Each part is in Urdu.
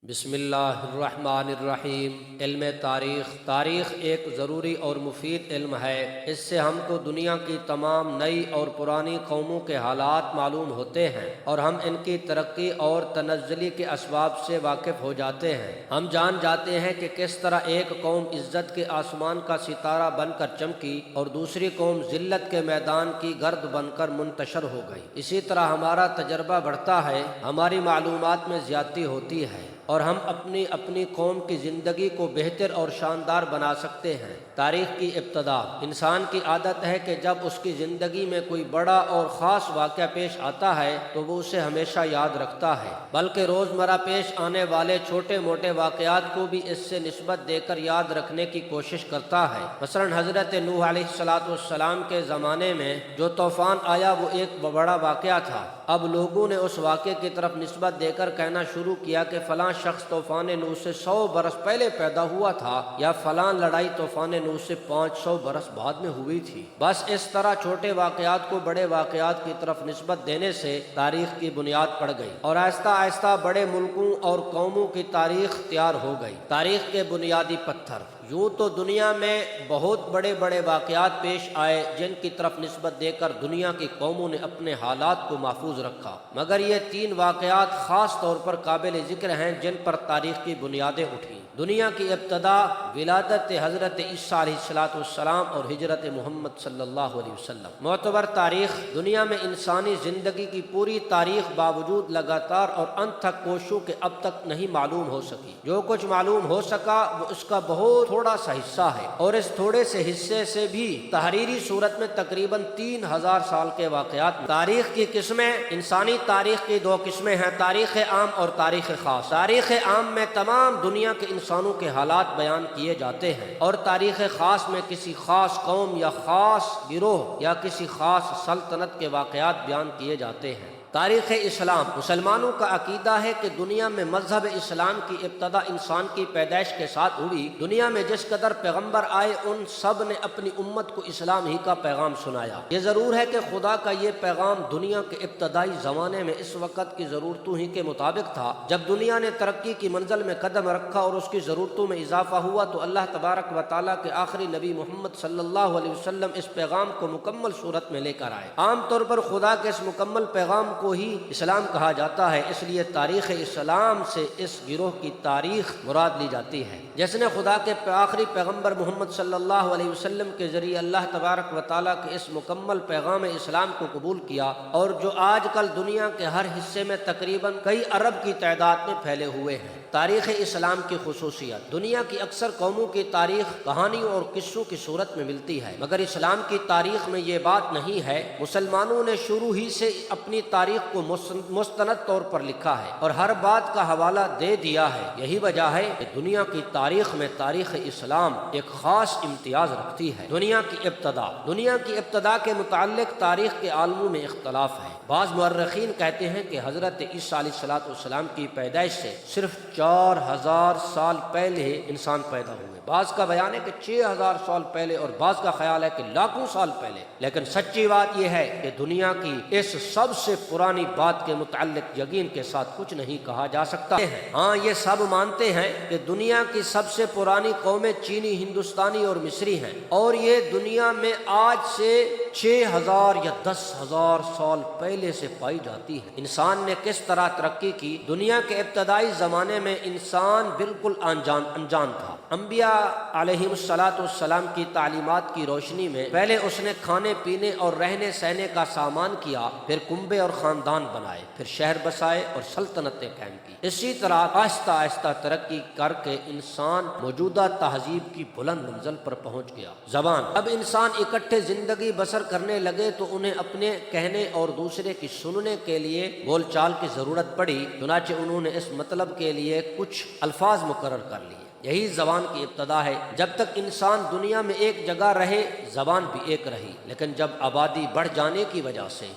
بسم اللہ الرحمن الرحیم۔ علم تاریخ ایک ضروری اور مفید علم ہے۔ اس سے ہم کو دنیا کی تمام نئی اور پرانی قوموں کے حالات معلوم ہوتے ہیں اور ہم ان کی ترقی اور تنزلی کے اسباب سے واقف ہو جاتے ہیں۔ ہم جان جاتے ہیں کہ کس طرح ایک قوم عزت کے آسمان کا ستارہ بن کر چمکی اور دوسری قوم ذلت کے میدان کی گرد بن کر منتشر ہو گئی۔ اسی طرح ہمارا تجربہ بڑھتا ہے، ہماری معلومات میں زیادتی ہوتی ہے اور ہم اپنی قوم کی زندگی کو بہتر اور شاندار بنا سکتے ہیں۔ تاریخ کی ابتدا۔ انسان کی عادت ہے کہ جب اس کی زندگی میں کوئی بڑا اور خاص واقعہ پیش آتا ہے تو وہ اسے ہمیشہ یاد رکھتا ہے، بلکہ روزمرہ پیش آنے والے چھوٹے موٹے واقعات کو بھی اس سے نسبت دے کر یاد رکھنے کی کوشش کرتا ہے۔ مثلا حضرت نوح علیہ السلام کے زمانے میں جو طوفان آیا وہ ایک بڑا واقعہ تھا۔ اب لوگوں نے اس واقعے کی طرف نسبت دے کر کہنا شروع کیا کہ فلاں شخص طوفان نوح سے 100 برس پہلے پیدا ہوا تھا، یا فلاں لڑائی طوفان نوح سے 500 برس بعد میں ہوئی تھی۔ بس اس طرح چھوٹے واقعات کو بڑے واقعات کی طرف نسبت دینے سے تاریخ کی بنیاد پڑ گئی اور آہستہ آہستہ بڑے ملکوں اور قوموں کی تاریخ تیار ہو گئی۔ تاریخ کے بنیادی پتھر۔ یوں تو دنیا میں بہت بڑے بڑے واقعات پیش آئے جن کی طرف نسبت دے کر دنیا کی قوموں نے اپنے حالات کو محفوظ رکھا، مگر یہ 3 واقعات خاص طور پر قابل ذکر ہیں جن پر تاریخ کی بنیادیں اٹھیں۔ دنیا کی ابتدا، ولادت حضرت عیسیٰ علیہ السلام اور ہجرت محمد صلی اللہ علیہ وسلم۔ معتبر تاریخ۔ دنیا میں انسانی زندگی کی پوری تاریخ باوجود لگاتار اور انتھک کوششوں کے اب تک نہیں معلوم ہو سکی۔ جو کچھ معلوم ہو سکا وہ اس کا بہت تھوڑا سا حصہ ہے، اور اس تھوڑے سے حصے سے بھی تحریری صورت میں تقریباً 3000 سال کے واقعات میں۔ تاریخ کی قسمیں۔ انسانی تاریخ کی 2 قسمیں ہیں، تاریخ عام اور تاریخ خاص۔ تاریخ عام میں تمام دنیا کے انسانوں کے حالات بیان کیے جاتے ہیں، اور تاریخ خاص میں کسی خاص قوم یا خاص گروہ یا کسی خاص سلطنت کے واقعات بیان کیے جاتے ہیں۔ تاریخ اسلام۔ مسلمانوں کا عقیدہ ہے کہ دنیا میں مذہب اسلام کی ابتدا انسان کی پیدائش کے ساتھ ہوئی۔ دنیا میں جس قدر پیغمبر آئے ان سب نے اپنی امت کو اسلام ہی کا پیغام سنایا۔ یہ ضرور ہے کہ خدا کا یہ پیغام دنیا کے ابتدائی زمانے میں اس وقت کی ضرورتوں ہی کے مطابق تھا۔ جب دنیا نے ترقی کی منزل میں قدم رکھا اور اس کی ضرورتوں میں اضافہ ہوا تو اللہ تبارک و تعالیٰ کے آخری نبی محمد صلی اللہ علیہ وسلم اس پیغام کو مکمل صورت میں لے کر آئے۔ عام طور پر خدا کے اس مکمل پیغام کو ہی اسلام کہا جاتا ہے، اس لیے تاریخ اسلام سے اس گروہ کی تاریخ مراد لی جاتی ہے جس نے خدا کے آخری پیغمبر محمد صلی اللہ علیہ وسلم کے ذریعے اللہ تبارک و تعالیٰ کے اس مکمل پیغام اسلام کو قبول کیا، اور جو آج کل دنیا کے ہر حصے میں تقریباً کئی ارب کی تعداد میں پھیلے ہوئے ہیں۔ تاریخ اسلام کی خصوصیت۔ دنیا کی اکثر قوموں کی تاریخ کہانیوں اور قصوں کی صورت میں ملتی ہے، مگر اسلام کی تاریخ میں یہ بات نہیں ہے۔ مسلمانوں نے شروع ہی سے اپنی تاریخ کو مستند طور پر لکھا ہے اور ہر بات کا حوالہ دے دیا ہے۔ یہی وجہ ہے کہ دنیا کی تاریخ میں تاریخ اسلام ایک خاص امتیاز رکھتی ہے۔ دنیا کی ابتدا۔ دنیا کی ابتدا کے متعلق تاریخ کے عالموں میں اختلاف ہے۔ بعض مورخین کہتے ہیں کہ حضرت عیسیٰ علیہ السلام کی پیدائش سے صرف 4000 سال پہلے انسان پیدا ہوئے۔ بعض کا بیان ہے کہ 6000 سال پہلے، اور بعض کا خیال ہے کہ لاکھوں سال پہلے۔ لیکن سچی بات یہ ہے کہ دنیا کی اس سب سے پرانی بات کے متعلق یقین کے ساتھ کچھ نہیں کہا جا سکتا۔ ہاں، یہ سب مانتے ہیں کہ دنیا کی سب سے پرانی قومیں چینی، ہندوستانی اور مصری ہیں، اور یہ دنیا میں آج سے 6000 یا 10,000 سال پہلے سے پائی جاتی ہے۔ انسان نے کس طرح ترقی کی۔ دنیا کے ابتدائی زمانے میں انسان بالکل انجان تھا۔ انبیاء علیہ السلام کی تعلیمات کی روشنی میں پہلے اس نے کھانے پینے اور رہنے سہنے کا سامان کیا، پھر کنبے اور خاندان بنائے، پھر شہر بسائے اور سلطنتیں قائم کی۔ اسی طرح آہستہ آہستہ ترقی کر کے انسان موجودہ تہذیب کی بلند منزل پر پہنچ گیا۔ زبان۔ اب انسان اکٹھے زندگی بسر کرنے لگے تو انہیں اپنے کہنے اور دوسرے کی سننے کے لیے بول چال کی ضرورت پڑی، چنانچہ انہوں نے اس مطلب کے لیے کچھ الفاظ مقرر کر لیے۔ یہی زبان کی ابتدا ہے۔ جب تک انسان دنیا میں ایک جگہ رہے زبان بھی ایک رہی، لیکن جب آبادی بڑھ جانے کی وجہ سے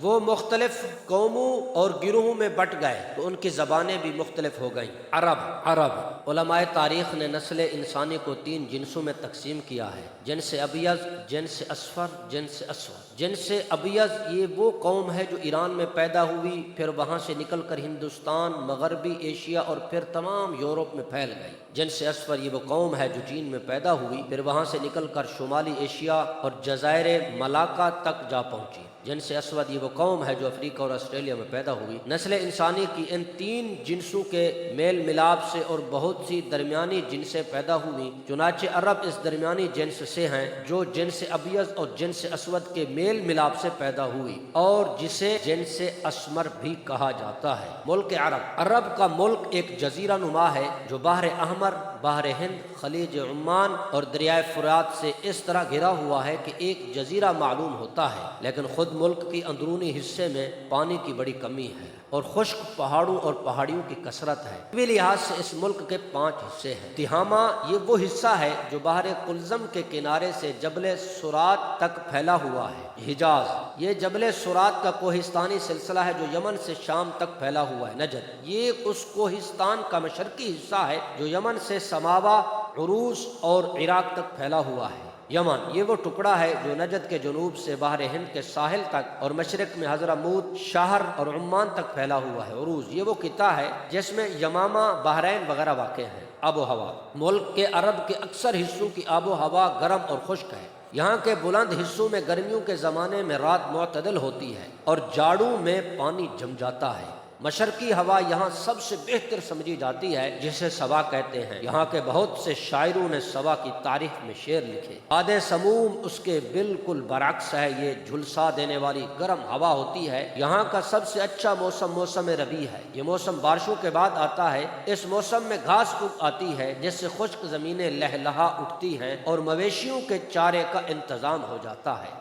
وہ مختلف قوموں اور گروہوں میں بٹ گئے تو ان کی زبانیں بھی مختلف ہو گئیں۔ عرب علماء تاریخ نے نسل انسانی کو 3 جنسوں میں تقسیم کیا ہے: جنس ابیض، جنس اصفر، جنس اسود۔ جنس ابیض یہ وہ قوم ہے جو ایران میں پیدا ہوئی، پھر وہاں سے نکل کر ہندوستان، مغربی ایشیا اور پھر تمام یورپ میں پھیل گئی۔ جنس اسفر یہ وہ قوم ہے جو چین میں پیدا ہوئی، پھر وہاں سے نکل کر شمالی ایشیا اور جزائر ملاکا تک جا پہنچی۔ جنس اسود یہ وہ قوم ہے جو افریقہ اور آسٹریلیا میں پیدا ہوئی۔ نسل انسانی کی ان 3 جنسوں کے میل ملاپ سے اور بہت سی درمیانی جنسیں پیدا ہوئی، چنانچہ عرب اس درمیانی جنس سے ہیں جو جنس ابیض اور جنس اسود کے میل ملاپ سے پیدا ہوئی اور جسے جنس اسمر بھی کہا جاتا ہے۔ ملک عرب کا ملک ایک جزیرہ نما ہے جو بحر احمر، بحر ہند، خلیج عمان اور دریائے فرات سے اس طرح گھرا ہوا ہے کہ ایک جزیرہ معلوم ہوتا ہے، لیکن خود ملک کی اندرونی حصے میں پانی کی بڑی کمی ہے اور خشک پہاڑوں اور پہاڑیوں کی کثرت ہے۔ طبی لحاظ سے اس ملک کے 5 حصے ہیں۔ تہامہ یہ وہ حصہ ہے جو بحر قلزم کے کنارے سے جبل سرات تک پھیلا ہوا ہے۔ حجاز یہ جبل سرات کا کوہستانی سلسلہ ہے جو یمن سے شام تک پھیلا ہوا ہے۔ نجد یہ اس کوہستان کا مشرقی حصہ ہے جو یمن سے سماوا، عروس اور عراق تک پھیلا ہوا ہے۔ یمن یہ وہ ٹکڑا ہے جو نجد کے جنوب سے بحر ہند کے ساحل تک اور مشرق میں حضرموت، شہر اور عمان تک پھیلا ہوا ہے۔ عروس یہ وہ خطہ ہے جس میں یمامہ، بحرین وغیرہ واقع ہیں۔ آب و ہوا ملک کے عرب کے اکثر حصوں کی آب و ہوا گرم اور خشک ہے۔ یہاں کے بلند حصوں میں گرمیوں کے زمانے میں رات معتدل ہوتی ہے اور جاڑوں میں پانی جم جاتا ہے۔ مشرقی ہوا یہاں سب سے بہتر سمجھی جاتی ہے جسے سبا کہتے ہیں۔ یہاں کے بہت سے شاعروں نے سبا کی تعریف میں شعر لکھے۔ باد سموم اس کے بالکل برعکس ہے، یہ جھلسا دینے والی گرم ہوا ہوتی ہے۔ یہاں کا سب سے اچھا موسم موسم ربیع ہے۔ یہ موسم بارشوں کے بعد آتا ہے۔ اس موسم میں گھاس اگ آتی ہے جس سے خشک زمینیں لہلہا اٹھتی ہیں اور مویشیوں کے چارے کا انتظام ہو جاتا ہے۔